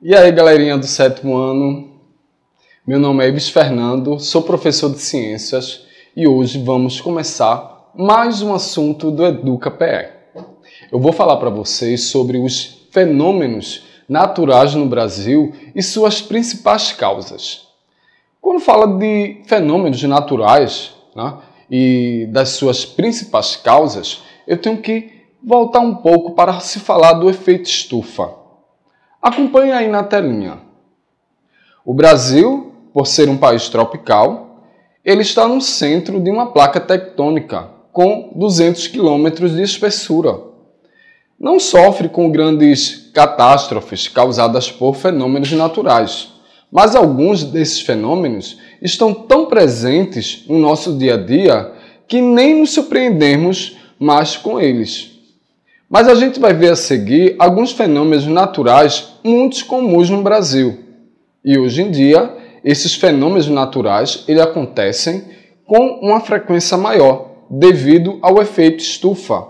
E aí, galerinha do 7º ano, meu nome é Ibis Fernando, sou professor de ciências e hoje vamos começar mais um assunto do EducaPE. Eu vou falar para vocês sobre os fenômenos naturais no Brasil e suas principais causas. Quando fala de fenômenos naturais, e das suas principais causas, eu tenho que voltar um pouco para se falar do efeito estufa. Acompanhe aí na telinha. O Brasil, por ser um país tropical, ele está no centro de uma placa tectônica com 200 km de espessura. Não sofre com grandes catástrofes causadas por fenômenos naturais, mas alguns desses fenômenos estão tão presentes no nosso dia a dia que nem nos surpreendemos mais com eles. Mas a gente vai ver a seguir alguns fenômenos naturais muito comuns no Brasil. E hoje em dia, esses fenômenos naturais acontecem com uma frequência maior, devido ao efeito estufa.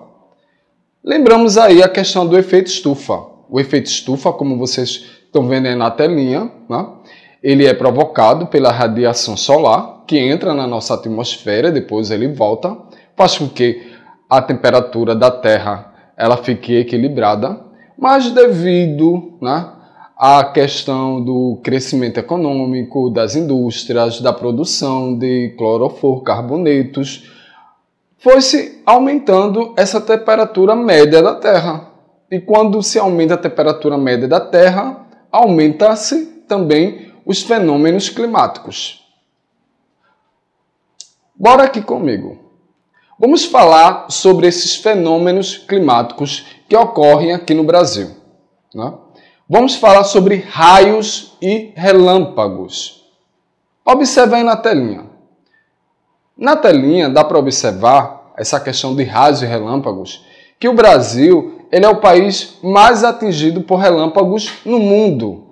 Lembramos aí a questão do efeito estufa. O efeito estufa, como vocês estão vendo aí na telinha, ele é provocado pela radiação solar, que entra na nossa atmosfera, depois ele volta, faz com que a temperatura da Terra ela fique equilibrada, mas devido à questão do crescimento econômico, das indústrias, da produção de clorofluorcarbonetos, foi-se aumentando essa temperatura média da Terra. E quando se aumenta a temperatura média da Terra, aumenta-se também os fenômenos climáticos. Bora aqui comigo. Vamos falar sobre esses fenômenos climáticos que ocorrem aqui no Brasil. Vamos falar sobre raios e relâmpagos. Observe aí na telinha. Na telinha dá para observar essa questão de raios e relâmpagos, que o Brasil ele é o país mais atingido por relâmpagos no mundo.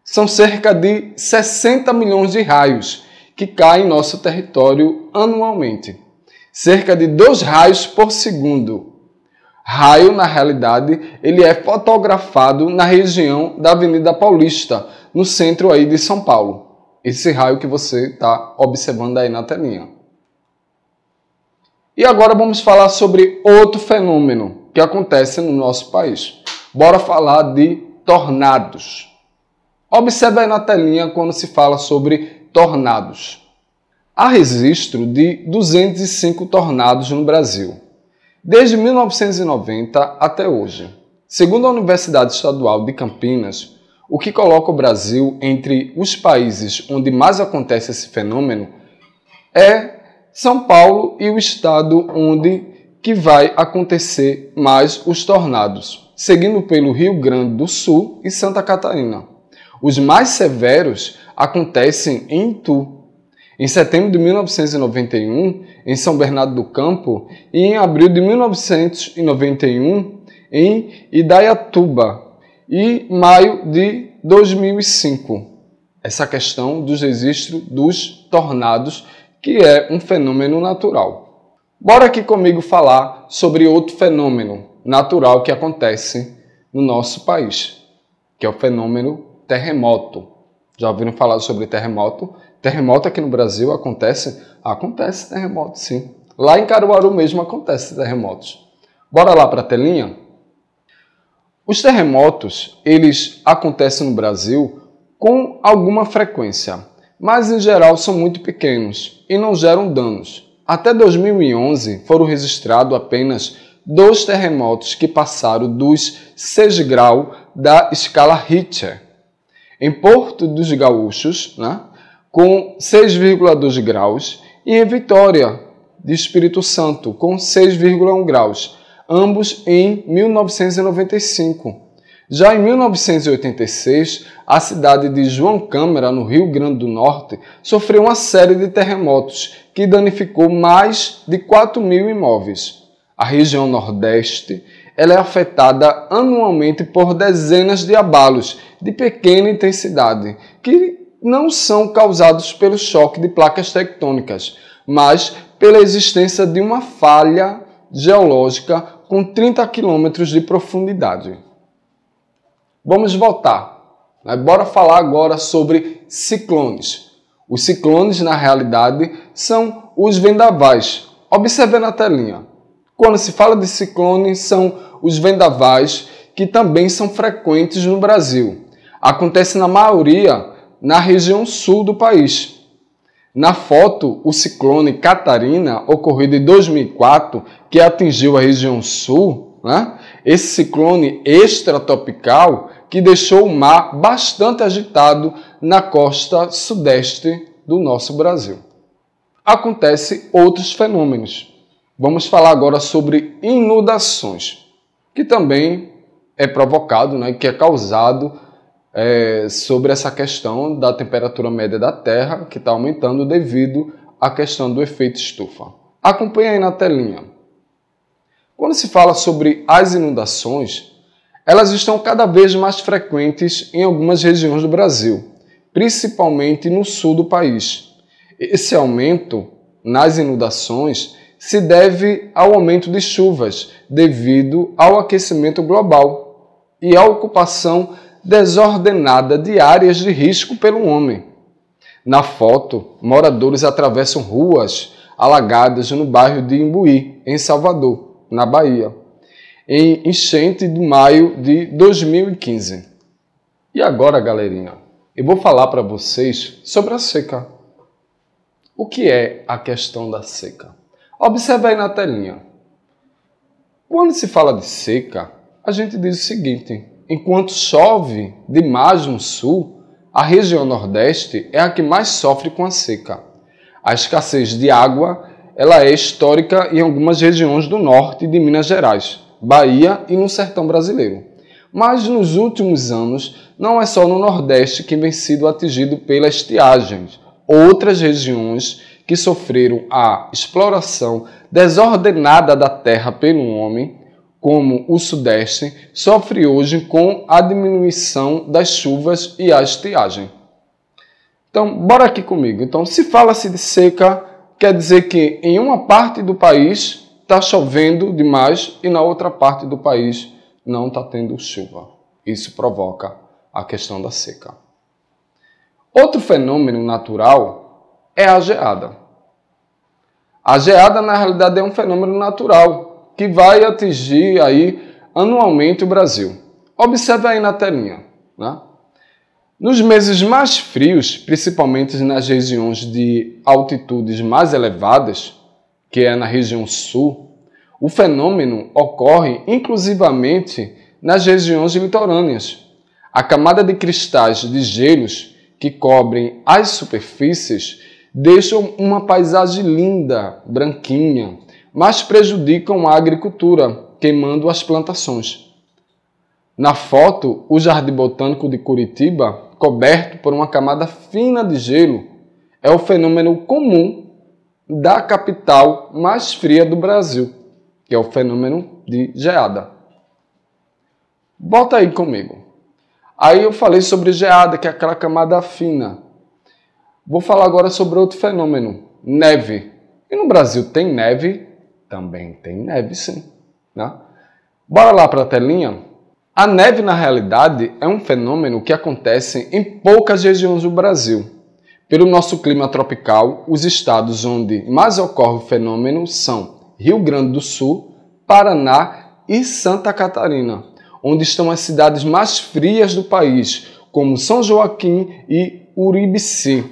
São cerca de 60 milhões de raios que caem em nosso território anualmente. Cerca de 2 raios por segundo. Raio, na realidade, ele é fotografado na região da Avenida Paulista, no centro aí de São Paulo. Esse raio que você está observando aí na telinha. E agora vamos falar sobre outro fenômeno que acontece no nosso país. Bora falar de tornados. Observe aí na telinha quando se fala sobre tornados. Há registro de 205 tornados no Brasil, desde 1990 até hoje. Segundo a Universidade Estadual de Campinas, o que coloca o Brasil entre os países onde mais acontece esse fenômeno é São Paulo e o estado onde que vai acontecer mais os tornados, seguindo pelo Rio Grande do Sul e Santa Catarina. Os mais severos acontecem em Itu, em setembro de 1991, em São Bernardo do Campo, e em abril de 1991, em Indaiatuba, e maio de 2005. Essa questão dos registros dos tornados, que é um fenômeno natural. Bora aqui comigo falar sobre outro fenômeno natural que acontece no nosso país, que é o fenômeno terremoto. Já ouviram falar sobre terremoto? Terremoto aqui no Brasil acontece? Acontece terremoto, sim. Lá em Caruaru mesmo acontece terremotos. Bora lá para a telinha? Os terremotos, eles acontecem no Brasil com alguma frequência, mas em geral são muito pequenos e não geram danos. Até 2011 foram registrados apenas 2 terremotos que passaram dos 6 graus da escala Richter. Em Porto dos Gaúchos, com 6,2 graus, e em Vitória, de Espírito Santo, com 6,1 graus, ambos em 1995. Já em 1986, a cidade de João Câmara, no Rio Grande do Norte, sofreu uma série de terremotos que danificou mais de 4.000 imóveis. A região Nordeste ela é afetada anualmente por dezenas de abalos de pequena intensidade, que não são causados pelo choque de placas tectônicas, mas pela existência de uma falha geológica com 30 km de profundidade. Vamos voltar. Bora falar agora sobre ciclones. Os ciclones, na realidade, são os vendavais. Observe na telinha. Quando se fala de ciclone, são os vendavais que também são frequentes no Brasil. Acontece na maioria na região sul do país. Na foto, o ciclone Catarina, ocorrido em 2004, que atingiu a região sul, esse ciclone extratropical que deixou o mar bastante agitado na costa sudeste do nosso Brasil. Acontecem outros fenômenos. Vamos falar agora sobre inundações, que também é provocado, que é causado sobre essa questão da temperatura média da Terra, que está aumentando devido à questão do efeito estufa. Acompanhe aí na telinha. Quando se fala sobre as inundações, elas estão cada vez mais frequentes em algumas regiões do Brasil, principalmente no sul do país. Esse aumento nas inundações se deve ao aumento de chuvas devido ao aquecimento global e à ocupação desordenada de áreas de risco pelo homem. Na foto, moradores atravessam ruas alagadas no bairro de Imbuí, em Salvador, na Bahia, em enchente de maio de 2015. E agora, galerinha, eu vou falar para vocês sobre a seca. O que é a questão da seca? Observe aí na telinha. Quando se fala de seca, a gente diz o seguinte: enquanto chove demais no sul, a região nordeste é a que mais sofre com a seca. A escassez de água ela é histórica em algumas regiões do norte de Minas Gerais, Bahia e no sertão brasileiro. Mas nos últimos anos, não é só no nordeste que vem sido atingido pela estiagem. Outras regiões que sofreram a exploração desordenada da terra pelo homem, como o Sudeste, sofre hoje com a diminuição das chuvas e a estiagem. Então, bora aqui comigo. Então, se fala-se de seca, quer dizer que em uma parte do país está chovendo demais e na outra parte do país não está tendo chuva. Isso provoca a questão da seca. Outro fenômeno natural é a geada. A geada, na realidade, é um fenômeno natural que vai atingir aí anualmente o Brasil. Observe aí na telinha. Nos meses mais frios, principalmente nas regiões de altitudes mais elevadas, que é na região sul, o fenômeno ocorre inclusivamente nas regiões litorâneas. A camada de cristais de gelos que cobrem as superfícies deixam uma paisagem linda, branquinha, mas prejudicam a agricultura, queimando as plantações. Na foto, o Jardim Botânico de Curitiba, coberto por uma camada fina de gelo, é o fenômeno comum da capital mais fria do Brasil, que é o fenômeno de geada. Bota aí comigo. Aí eu falei sobre geada, que é aquela camada fina. Vou falar agora sobre outro fenômeno, neve. E no Brasil tem neve? Também tem neve, sim. Bora lá para a telinha? A neve, na realidade, é um fenômeno que acontece em poucas regiões do Brasil. Pelo nosso clima tropical, os estados onde mais ocorre o fenômeno são Rio Grande do Sul, Paraná e Santa Catarina, onde estão as cidades mais frias do país, como São Joaquim e Uribici.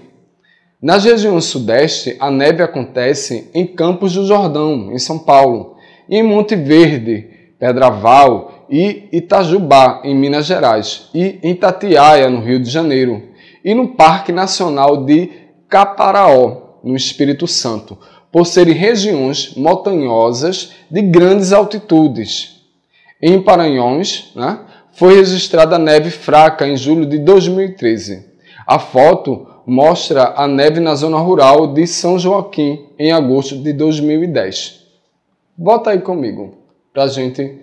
Nas regiões sudeste, a neve acontece em Campos do Jordão, em São Paulo, e em Monte Verde, Pedraval e Itajubá, em Minas Gerais, e em Itatiaia, no Rio de Janeiro, e no Parque Nacional de Caparaó, no Espírito Santo, por serem regiões montanhosas de grandes altitudes. Em Paranhões, foi registrada neve fraca em julho de 2013. A foto mostra a neve na zona rural de São Joaquim, em agosto de 2010. Volta aí comigo, para a gente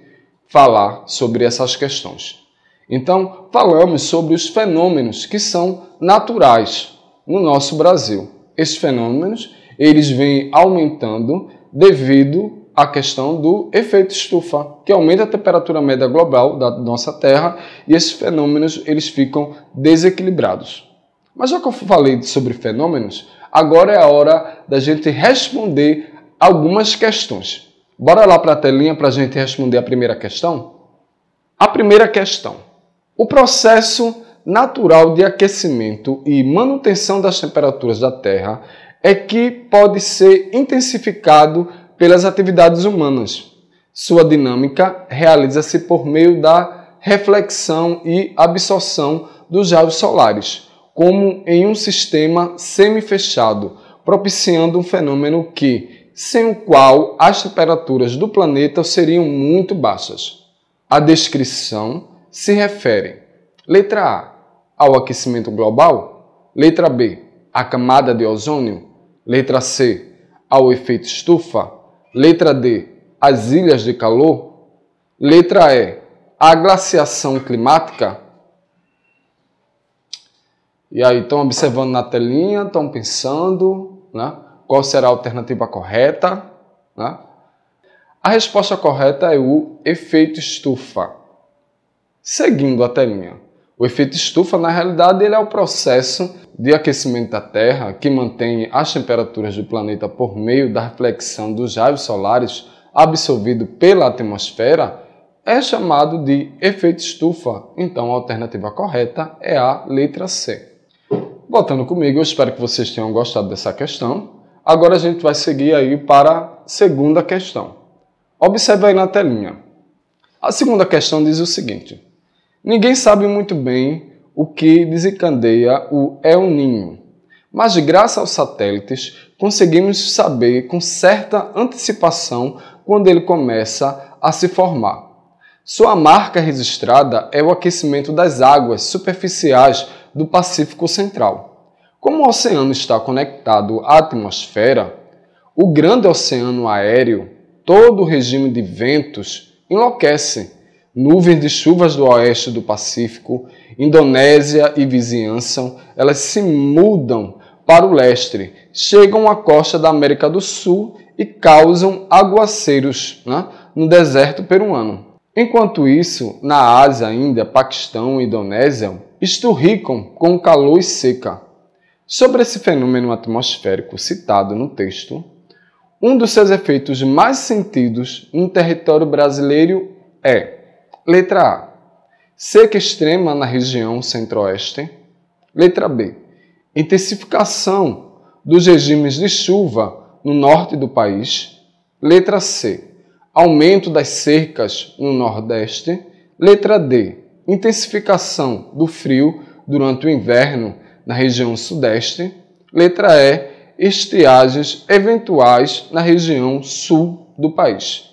falar sobre essas questões. Então, falamos sobre os fenômenos que são naturais no nosso Brasil. Esses fenômenos, eles vêm aumentando devido a questão do efeito estufa, que aumenta a temperatura média global da nossa Terra e esses fenômenos eles ficam desequilibrados. Mas já que eu falei sobre fenômenos, agora é a hora da gente responder algumas questões. Bora lá para a telinha para a gente responder a primeira questão? A primeira questão. O processo natural de aquecimento e manutenção das temperaturas da Terra é que pode ser intensificado pelas atividades humanas. Sua dinâmica realiza-se por meio da reflexão e absorção dos raios solares, como em um sistema semi-fechado, propiciando um fenômeno que, sem o qual as temperaturas do planeta seriam muito baixas. A descrição se refere, letra A, ao aquecimento global, letra B, à camada de ozônio, letra C, ao efeito estufa, letra D, às ilhas de calor, letra E, à glaciação climática. E aí, estão observando na telinha, estão pensando, né? Qual será a alternativa correta? Né? A resposta correta é o efeito estufa. Seguindo a telinha. O efeito estufa, na realidade, ele é o processo de aquecimento da Terra que mantém as temperaturas do planeta por meio da reflexão dos raios solares absorvido pela atmosfera, é chamado de efeito estufa. Então, a alternativa correta é a letra C. Voltando comigo, eu espero que vocês tenham gostado dessa questão. Agora a gente vai seguir aí para a segunda questão. Observe aí na telinha. A segunda questão diz o seguinte. Ninguém sabe muito bem o que desencadeia o El Niño, mas graças aos satélites conseguimos saber com certa antecipação quando ele começa a se formar. Sua marca registrada é o aquecimento das águas superficiais do Pacífico Central. Como o oceano está conectado à atmosfera, o grande oceano aéreo, todo o regime de ventos, enlouquece. Nuvens de chuvas do oeste do Pacífico, Indonésia e vizinhança, elas se mudam para o leste, chegam à costa da América do Sul e causam aguaceiros, né, no deserto peruano. Enquanto isso, na Ásia, Índia, Paquistão e Indonésia, esturricam com calor e seca. Sobre esse fenômeno atmosférico citado no texto, um dos seus efeitos mais sentidos no território brasileiro é: letra A, seca extrema na região centro-oeste. Letra B, intensificação dos regimes de chuva no norte do país. Letra C, aumento das secas no nordeste. Letra D, intensificação do frio durante o inverno na região sudeste. Letra E, estiagens eventuais na região sul do país.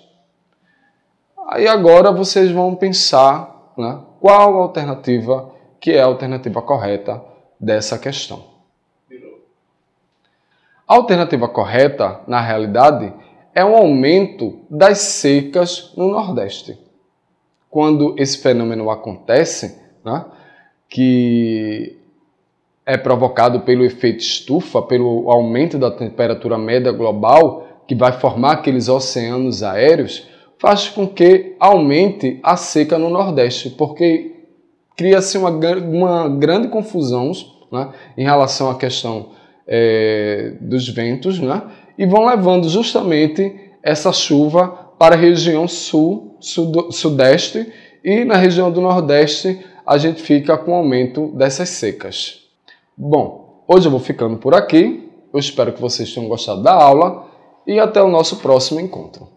Aí agora vocês vão pensar, né, qual a alternativa que é a alternativa correta dessa questão. A alternativa correta, na realidade, é um aumento das secas no Nordeste. Quando esse fenômeno acontece, né, que é provocado pelo efeito estufa, pelo aumento da temperatura média global, que vai formar aqueles oceanos aéreos, faz com que aumente a seca no Nordeste, porque cria-se uma grande confusão, né, em relação à questão dos ventos, né, e vão levando justamente essa chuva para a região sudeste, e na região do Nordeste a gente fica com o aumento dessas secas. Bom, hoje eu vou ficando por aqui, eu espero que vocês tenham gostado da aula e até o nosso próximo encontro.